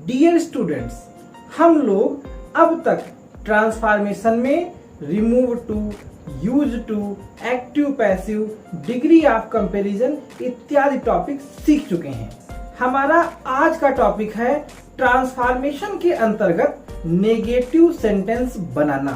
Dear students, हम लोग अब तक ट्रांसफॉर्मेशन में remove to, use to, active passive, degree of comparison इत्यादि टॉपिक सीख चुके हैं। हमारा आज का टॉपिक है ट्रांसफॉर्मेशन के अंतर्गत नेगेटिव सेंटेंस बनाना।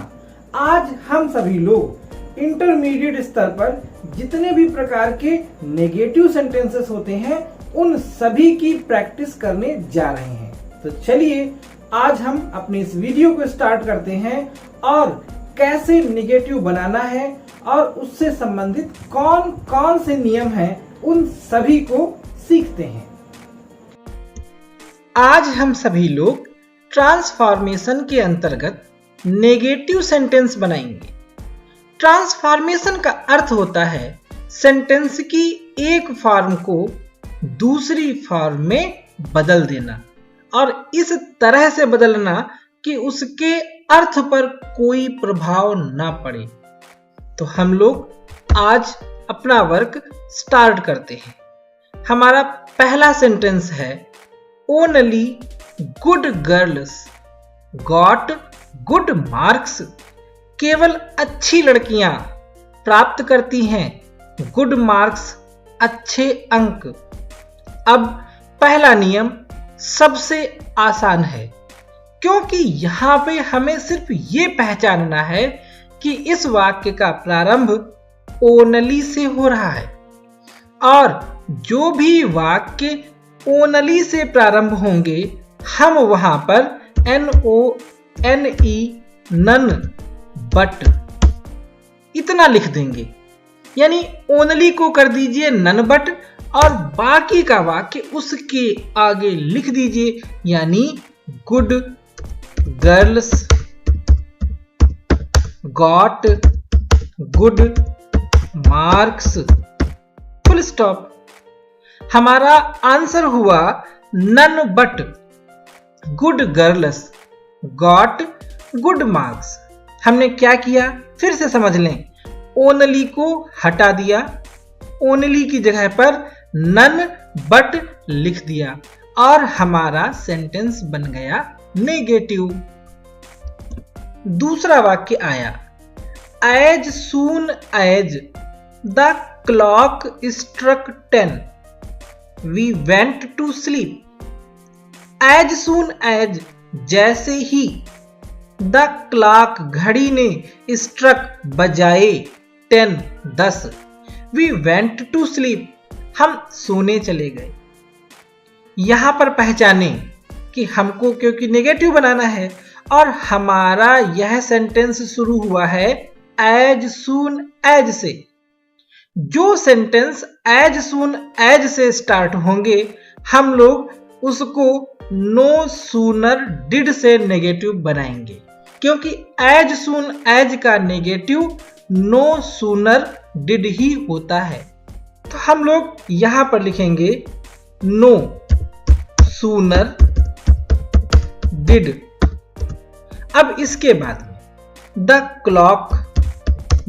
आज हम सभी लोग इंटरमीडिएट स्तर पर जितने भी प्रकार के नेगेटिव सेंटेंसेस होते हैं उन सभी की प्रैक्टिस करने जा रहे हैं। तो चलिए आज हम अपनी इस वीडियो को स्टार्ट करते हैं और कैसे नेगेटिव बनाना है और उससे संबंधित कौन कौन से नियम हैं उन सभी को सीखते हैं। आज हम सभी लोग ट्रांसफॉर्मेशन के अंतर्गत नेगेटिव सेंटेंस बनाएंगे। ट्रांसफॉर्मेशन का अर्थ होता है सेंटेंस की एक फॉर्म को दूसरी फॉर्म में बदल देना और इस तरह से बदलना कि उसके अर्थ पर कोई प्रभाव ना पड़े। तो हम लोग आज अपना वर्क स्टार्ट करते हैं। हमारा पहला सेंटेंस है only good girls got good marks. केवल अच्छी लड़कियां प्राप्त करती हैं गुड मार्क्स, अच्छे अंक। अब पहला नियम सबसे आसान है क्योंकि यहां पे हमें सिर्फ ये पहचानना है कि इस वाक्य का प्रारंभ ओनली से हो रहा है और जो भी वाक्य ओनली से प्रारंभ होंगे हम वहां पर NONE नन बट इतना लिख देंगे। यानी ओनली को कर दीजिए नन बट और बाकी का वाक्य उसके आगे लिख दीजिए, यानी good girls got good marks, full stop. हमारा आंसर हुआ none but good girls got good marks. हमने क्या किया फिर से समझ लें। ओनली को हटा दिया, ओनली की जगह पर नन बट लिख दिया और हमारा सेंटेंस बन गया नेगेटिव। दूसरा वाक्य आया as soon as the clock struck 10 we went to sleep. As soon as जैसे ही द क्लॉक घड़ी ने स्ट्रक बजाए 10 वी वेंट टू स्लीप हम सोने चले गए। यहां पर पहचाने कि हमको क्योंकि नेगेटिव बनाना है और हमारा यह सेंटेंस शुरू हुआ है एज सून एज से। जो सेंटेंस एज सून एज से स्टार्ट होंगे हम लोग उसको नो सूनर डिड से नेगेटिव बनाएंगे क्योंकि एज सून एज का नेगेटिव नो सूनर डिड ही होता है। तो हम लोग यहां पर लिखेंगे नो सूनर डिड। अब इसके बाद में द क्लॉक,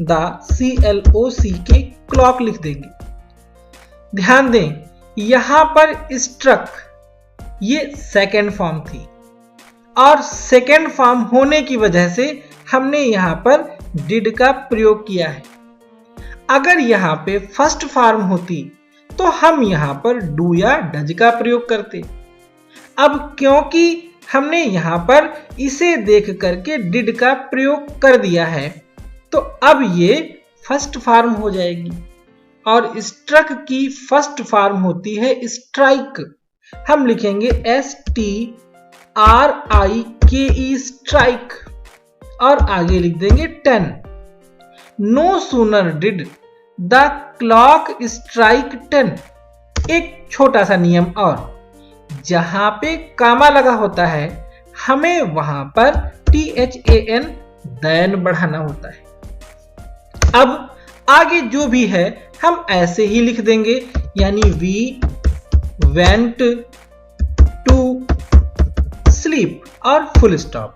द CLOC के क्लॉक लिख देंगे। ध्यान दें यहां पर स्ट्रक ये सेकेंड फॉर्म थी और सेकेंड फॉर्म होने की वजह से हमने यहां पर डिड का प्रयोग किया है। अगर यहां पे फर्स्ट फॉर्म होती तो हम यहां पर डू या डज का प्रयोग करते। अब क्योंकि हमने यहां पर इसे देख करके डिड का प्रयोग कर दिया है तो अब ये फर्स्ट फॉर्म हो जाएगी और स्ट्रक की फर्स्ट फॉर्म होती है स्ट्राइक। हम लिखेंगे STRIKE स्ट्राइक और आगे लिख देंगे 10। No sooner did the clock strike 10। एक छोटा सा नियम और, जहां पे कामा लगा होता है हमें वहां पर THAN दैन बढ़ाना होता है। अब आगे जो भी है हम ऐसे ही लिख देंगे, यानी वी वेंट टू स्लीप और फुल स्टॉप।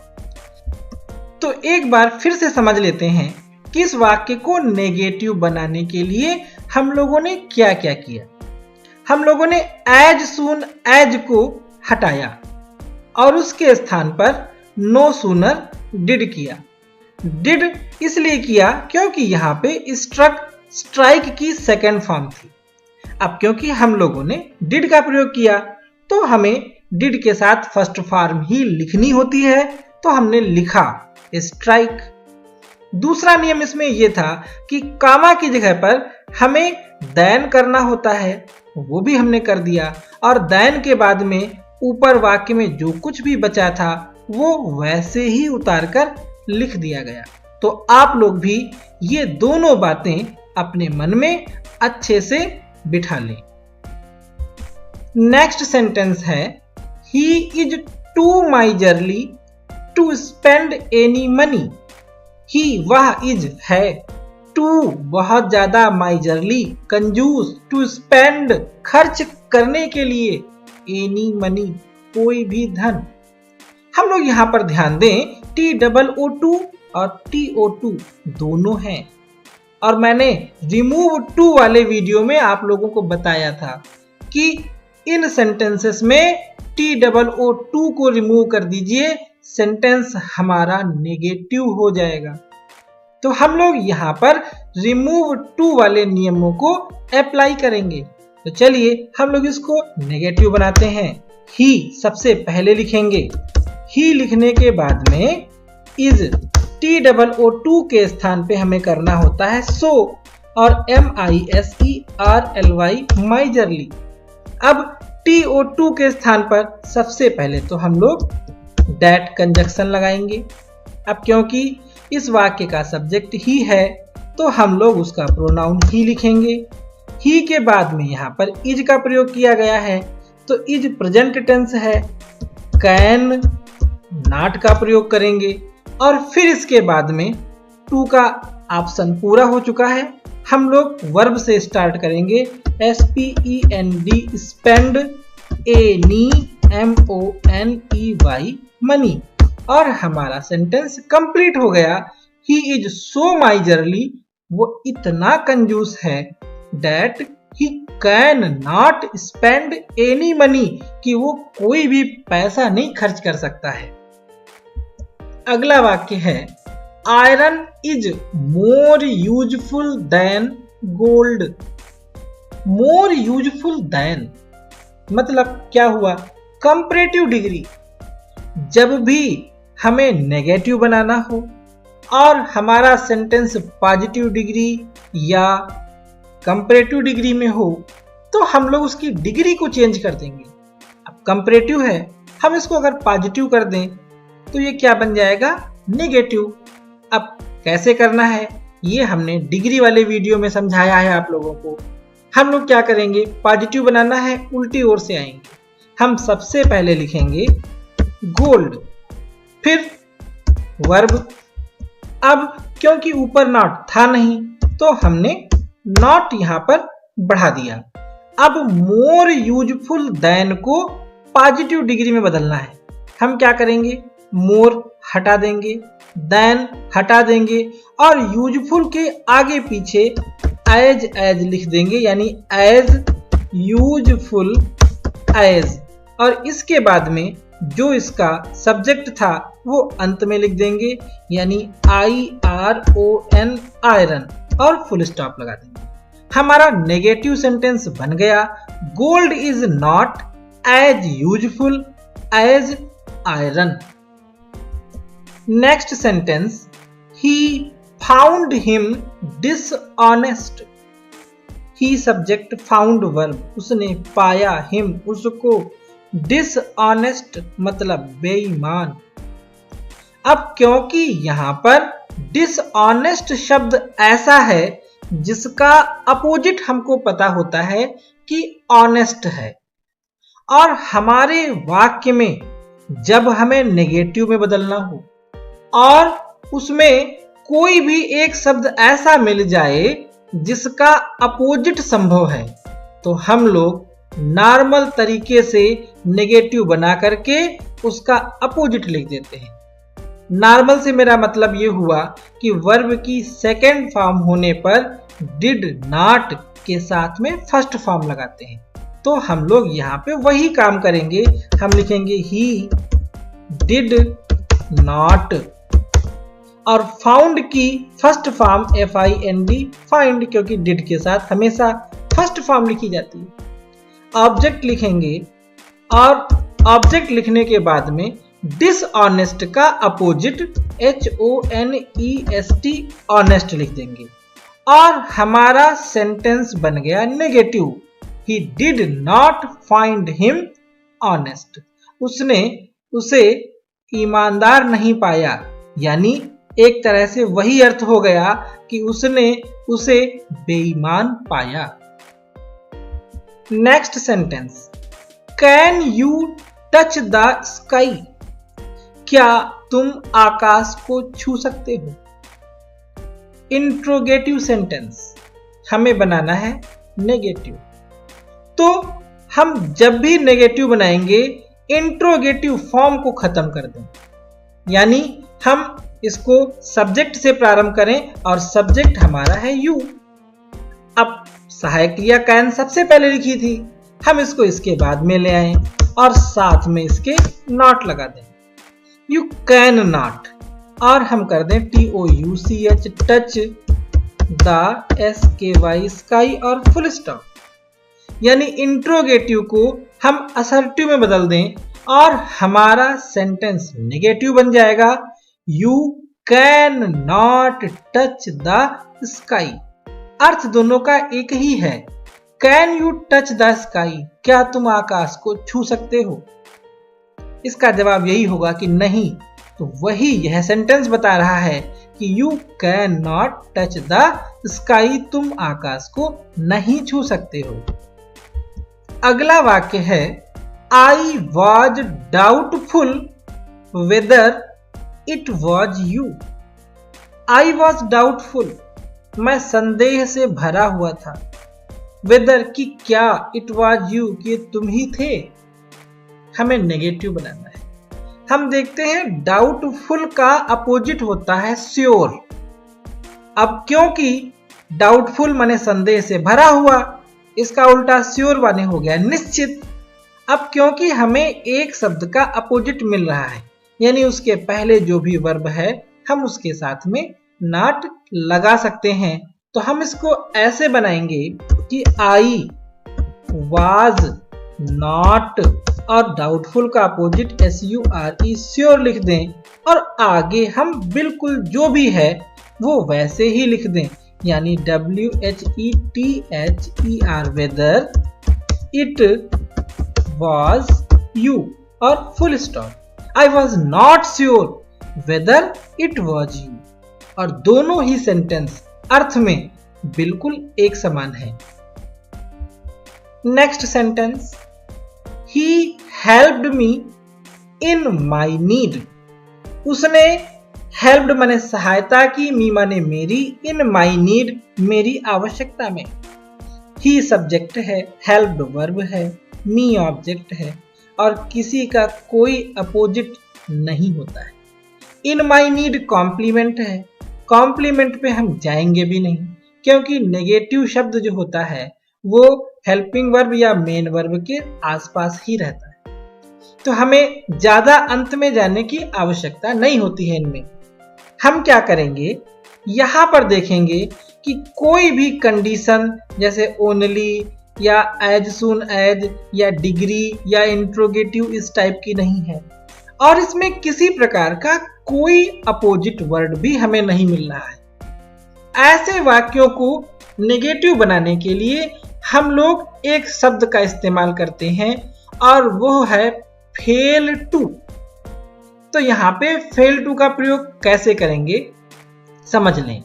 तो एक बार फिर से समझ लेते हैं कि इस वाक्य को नेगेटिव बनाने के लिए हम लोगों ने क्या क्या किया। हम लोगों ने एज सून एज को हटाया और उसके स्थान पर नो सूनर डिड किया। डिड इसलिए किया क्योंकि यहाँ पे स्ट्रक स्ट्राइक की सेकेंड फॉर्म थी। अब क्योंकि हम लोगों ने डिड का प्रयोग किया तो हमें डिड के साथ फर्स्ट फॉर्म ही लिखनी होती है, तो हमने लिखा स्ट्राइक। दूसरा नियम इसमें यह था कि कामा की जगह पर हमें देन करना होता है, वो भी हमने कर दिया, और देन के बाद में ऊपर वाक्य में जो कुछ भी बचा था वो वैसे ही उतार कर लिख दिया गया। तो आप लोग भी ये दोनों बातें अपने मन में अच्छे से बिठा लें। नेक्स्ट सेंटेंस है he is too miserly to spend any money. He वह इज है, टू बहुत ज्यादा, माइजरली कंजूस, टू स्पेंड खर्च करने के लिए, एनी मनी कोई भी धन। हम लोग यहां पर ध्यान दें TOO और TO2 दोनों हैं, और मैंने रिमूव टू वाले वीडियो में आप लोगों को बताया था कि इन सेंटेंसेस में TOO को रिमूव कर दीजिए, सेंटेंस हमारा नेगेटिव हो जाएगा। तो हम लोग यहाँ पर रिमूव टू वाले नियमों को अप्लाई करेंगे। तो चलिए हम लोग इसको नेगेटिव बनाते हैं। ही सबसे पहले लिखेंगे, ही लिखने के बाद में इज, TOO के स्थान पे हमें करना होता है सो, और MISERLY माइजरली। अब TO2 के स्थान पर सबसे पहले तो हम लोग डैट कंजक्शन लगाएंगे। अब क्योंकि इस वाक्य का सब्जेक्ट ही है तो हम लोग उसका प्रोनाउन ही लिखेंगे। ही के बाद में यहाँ पर इज का प्रयोग किया गया है, तो इज प्रेजेंट टेंस है, कैन नॉट का प्रयोग करेंगे, और फिर इसके बाद में टू का ऑप्शन पूरा हो चुका है। हम लोग वर्ब से स्टार्ट करेंगे, SPEND spend, any MONEY money, और हमारा सेंटेंस कंप्लीट हो गया। ही इज सो माइजरली, वो इतना कंजूस है, that he can not spend any money, कि वो कोई भी पैसा नहीं खर्च कर सकता है। अगला वाक्य है iron is more useful than gold. More useful than मतलब क्या हुआ, कंपैरेटिव डिग्री। जब भी हमें नेगेटिव बनाना हो और हमारा सेंटेंस पॉजिटिव डिग्री या कंपैरेटिव डिग्री में हो, तो हम लोग उसकी डिग्री को चेंज कर देंगे। अब कंपैरेटिव है, हम इसको अगर पॉजिटिव कर दें तो ये क्या बन जाएगा, नेगेटिव। अब कैसे करना है ये हमने डिग्री वाले वीडियो में समझाया है आप लोगों को। हम लोग क्या करेंगे, पॉजिटिव बनाना है, उल्टी ओर से आएंगे। हम सबसे पहले लिखेंगे गोल्ड, फिर वर्ब। अब क्योंकि ऊपर नॉट था नहीं तो हमने नॉट यहां पर बढ़ा दिया। अब मोर यूजफुल देन को पॉजिटिव डिग्री में बदलना है। हम क्या करेंगे, मोर हटा देंगे, देन हटा देंगे, और यूजफुल के आगे पीछे एज लिख देंगे, यानी एज यूजफुल एज, और इसके बाद में जो इसका सब्जेक्ट था वो अंत में लिख देंगे, यानी IRON आयरन, और फुल स्टॉप लगा देंगे। हमारा नेगेटिव सेंटेंस बन गया, gold is not as useful as iron. Next sentence, he found him dishonest. He subject, found verb, उसने पाया, हिम उसको, डिसऑनेस्ट मतलब बेईमान। अब क्योंकि यहां पर डिसऑनेस्ट शब्द ऐसा है जिसका अपोजिट हमको पता होता है कि ऑनेस्ट है, और हमारे वाक्य में जब हमें नेगेटिव में बदलना हो और उसमें कोई भी एक शब्द ऐसा मिल जाए जिसका अपोजिट संभव है, तो हम लोग नॉर्मल तरीके से नेगेटिव बना करके उसका अपोजिट लिख देते हैं। नॉर्मल से मेरा मतलब ये हुआ कि वर्ब की सेकेंड फॉर्म होने पर डिड नॉट के साथ में फर्स्ट फॉर्म लगाते हैं। तो हम लोग यहाँ पे वही काम करेंगे, हम लिखेंगे ही डिड नॉट। और फाउंड की फर्स्ट फॉर्म FIND, फाइंड, क्योंकि डिड के साथ हमेशा फर्स्ट फॉर्म लिखी जाती है। ऑब्जेक्ट लिखेंगे और ऑब्जेक्ट लिखने के बाद में डिसऑनेस्ट का अपोजिट HONEST, ऑनेस्ट लिख देंगे और हमारा सेंटेंस बन गया negative. He did not find him honest. उसने उसे ईमानदार नहीं पाया, यानी एक तरह से वही अर्थ हो गया कि उसने उसे बेईमान पाया। Next sentence, can you touch the sky? क्या तुम आकाश को छू सकते हो? इंट्रोगेटिव सेंटेंस हमें बनाना है नेगेटिव, तो हम जब भी नेगेटिव बनाएंगे इंट्रोगेटिव फॉर्म को खत्म कर दें, यानी हम इसको सब्जेक्ट से प्रारंभ करें और सब्जेक्ट हमारा है यू। अब सहायक क्रिया कैन सबसे पहले लिखी थी, हम इसको इसके बाद में ले आए और साथ में इसके नॉट लगा दें, यू कैन नॉट, और हम कर दें TOUCH, touch the SKY, sky, और फुल स्टॉप। यानी इंट्रोगेटिव को हम असर्टिव में बदल दें और हमारा सेंटेंस नेगेटिव बन जाएगा, you can not touch the sky. अर्थ दोनों का एक ही है, can you touch the sky, क्या तुम आकाश को छू सकते हो? इसका जवाब यही होगा कि नहीं। तो वही यह सेंटेंस बता रहा है कि you can not touch the sky, तुम आकाश को नहीं छू सकते हो। अगला वाक्य है, I was doubtful whether it was you. I was doubtful, मैं संदेह से भरा हुआ था। वेदर की क्या, इट वॉज यू, कि तुम ही थे। हमें नेगेटिव बनाना है। हम देखते हैं डाउटफुल का अपोजिट होता है श्योर। अब क्योंकि डाउटफुल माने संदेह से भरा हुआ, इसका उल्टा श्योर माने हो गया निश्चित। अब क्योंकि हमें एक शब्द का अपोजिट मिल रहा है, यानी उसके पहले जो भी वर्ब है हम उसके साथ में नॉट लगा सकते हैं, तो हम इसको ऐसे बनाएंगे कि आई वाज नॉट और डाउटफुल का अपोजिट SURE, श्योर लिख दें और आगे हम बिल्कुल जो भी है वो वैसे ही लिख दें, यानी WHETHER, whether it was you, और full stop. I was not sure whether it was you, और दोनों ही सेंटेंस अर्थ में बिल्कुल एक समान है। Next sentence, he helped me in my need. उसने हेल्प्ड माने सहायता की, मी माने मेरी, इन माई नीड मेरी आवश्यकता में। ही सब्जेक्ट है, हेल्प्ड वर्ब है, मी ऑब्जेक्ट है और किसी का कोई अपोजिट नहीं होता है। इन माई नीड कॉम्प्लीमेंट है, कॉम्प्लीमेंट पे हम जाएंगे भी नहीं क्योंकि नेगेटिव शब्द जो होता है वो हेल्पिंग वर्ब या मेन वर्ब के आसपास ही रहता है, तो हमें ज्यादा अंत में जाने की आवश्यकता नहीं होती है इनमें। हम क्या करेंगे, यहां पर देखेंगे कि कोई भी कंडीशन जैसे ओनली या एज सून एज या डिग्री या इंट्रोगेटिव इस टाइप की नहीं है और इसमें किसी प्रकार का कोई अपोजिट वर्ड भी हमें नहीं मिल रहा है। ऐसे वाक्यों को नेगेटिव बनाने के लिए हम लोग एक शब्द का इस्तेमाल करते हैं और वो है फेल टू। तो यहाँ पे फेल टू का प्रयोग कैसे करेंगे समझ लें,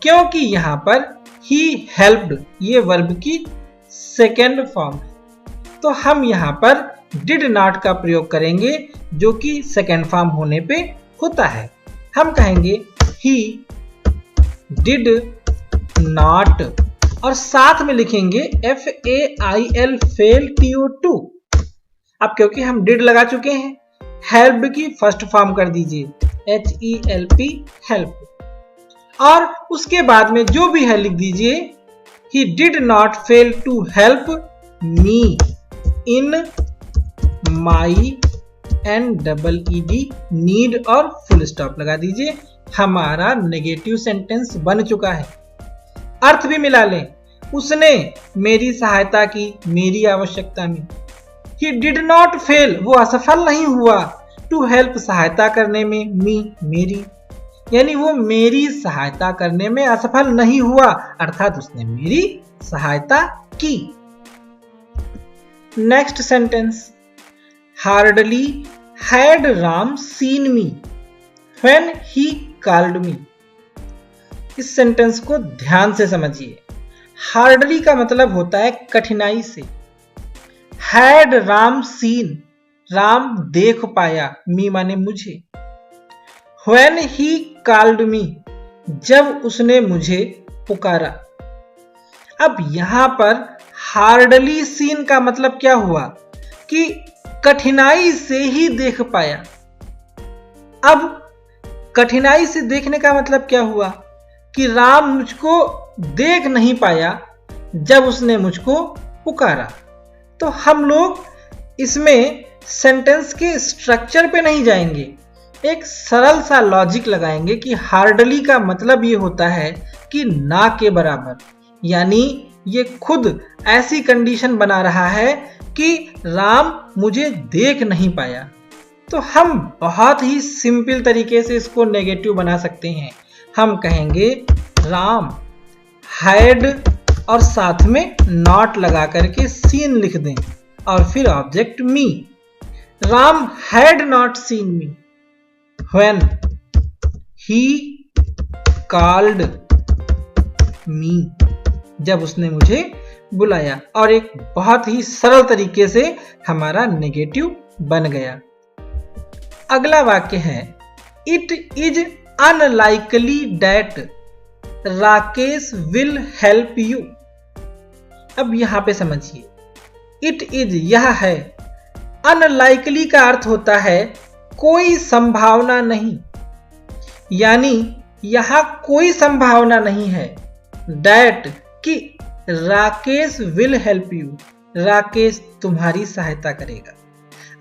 क्योंकि यहाँ पर ही हेल्प्ड ये वर्ब की सेकेंड फॉर्म है, तो हम यहाँ पर डिड नॉट का प्रयोग करेंगे जो कि सेकेंड फॉर्म होने पे होता है। हम कहेंगे ही डिड नॉट और साथ में लिखेंगे FAIL फेल TO2। अब क्योंकि हम डिड लगा चुके हैं, हेल्प की फर्स्ट फॉर्म कर दीजिए HELP हेल्प, और उसके बाद में जो भी है लिख दीजिए he did not fail to help me in my NEED need और फुल स्टॉप लगा दीजिए। हमारा नेगेटिव सेंटेंस बन चुका है। अर्थ भी मिला लें, उसने मेरी सहायता की मेरी आवश्यकता में। He did not fail, वो असफल नहीं हुआ। To help, सहायता करने में, me, मेरी, यानी वो मेरी सहायता करने में असफल नहीं हुआ, अर्थात उसने मेरी सहायता की। Next sentence, hardly had Ram scene me when he called me. इस सेंटेंस को ध्यान से समझिए। हार्डली का मतलब होता है कठिनाई से। हैड राम सीन, राम देख पाया, मी माने मुझे। When he called me, जब उसने मुझे पुकारा। अब यहां पर हार्डली सीन का मतलब क्या हुआ कि कठिनाई से ही देख पाया। अब कठिनाई से देखने का मतलब क्या हुआ कि राम मुझको देख नहीं पाया जब उसने मुझको पुकारा। तो हम लोग इसमें सेंटेंस के स्ट्रक्चर पे नहीं जाएंगे, एक सरल सा लॉजिक लगाएंगे कि हार्डली का मतलब ये होता है कि ना के बराबर, यानी ये खुद ऐसी कंडीशन बना रहा है कि राम मुझे देख नहीं पाया। तो हम बहुत ही सिंपल तरीके से इसको नेगेटिव बना सकते हैं। हम कहेंगे राम हैड और साथ में नॉट लगा करके सीन लिख दें और फिर object me. Ram had not seen me when he called me, जब उसने मुझे बुलाया। और एक बहुत ही सरल तरीके से हमारा नेगेटिव बन गया। अगला वाक्य है, it is unlikely that Rakesh will help you. अब यहां पे समझिए, इट इज यह है, अनलाइकली का अर्थ होता है कोई संभावना नहीं, यानी यहां कोई संभावना नहीं है दैट कि Rakesh will help you, Rakesh तुम्हारी सहायता करेगा।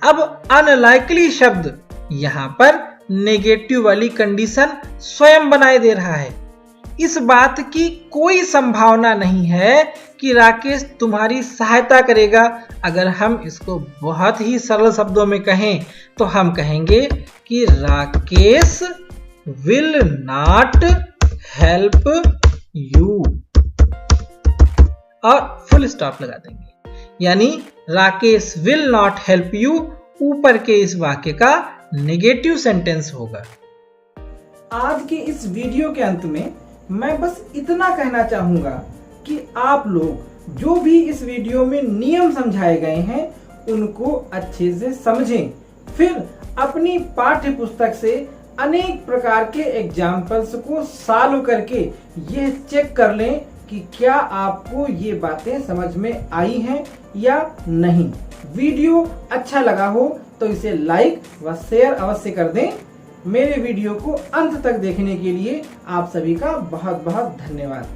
अब अनलाइकली शब्द यहां पर नेगेटिव वाली कंडीशन स्वयं बनाए दे रहा है। इस बात की कोई संभावना नहीं है कि राकेश तुम्हारी सहायता करेगा। अगर हम इसको बहुत ही सरल शब्दों में कहें तो हम कहेंगे कि Rakesh will not help you और फुल स्टॉप लगा देंगे, यानी Rakesh will not help you ऊपर के इस वाक्य का नेगेटिव सेंटेंस होगा। आज के इस वीडियो के अंत में मैं बस इतना कहना चाहूंगा कि आप लोग जो भी इस वीडियो में नियम समझाए गए हैं उनको अच्छे से समझें, फिर अपनी पाठ्य पुस्तक से अनेक प्रकार के एग्जाम्पल्स को सॉल्व करके ये चेक कर लें कि क्या आपको ये बातें समझ में आई हैं या नहीं। वीडियो अच्छा लगा हो तो इसे लाइक व शेयर अवश्य कर दें। मेरे वीडियो को अंत तक देखने के लिए आप सभी का बहुत बहुत धन्यवाद।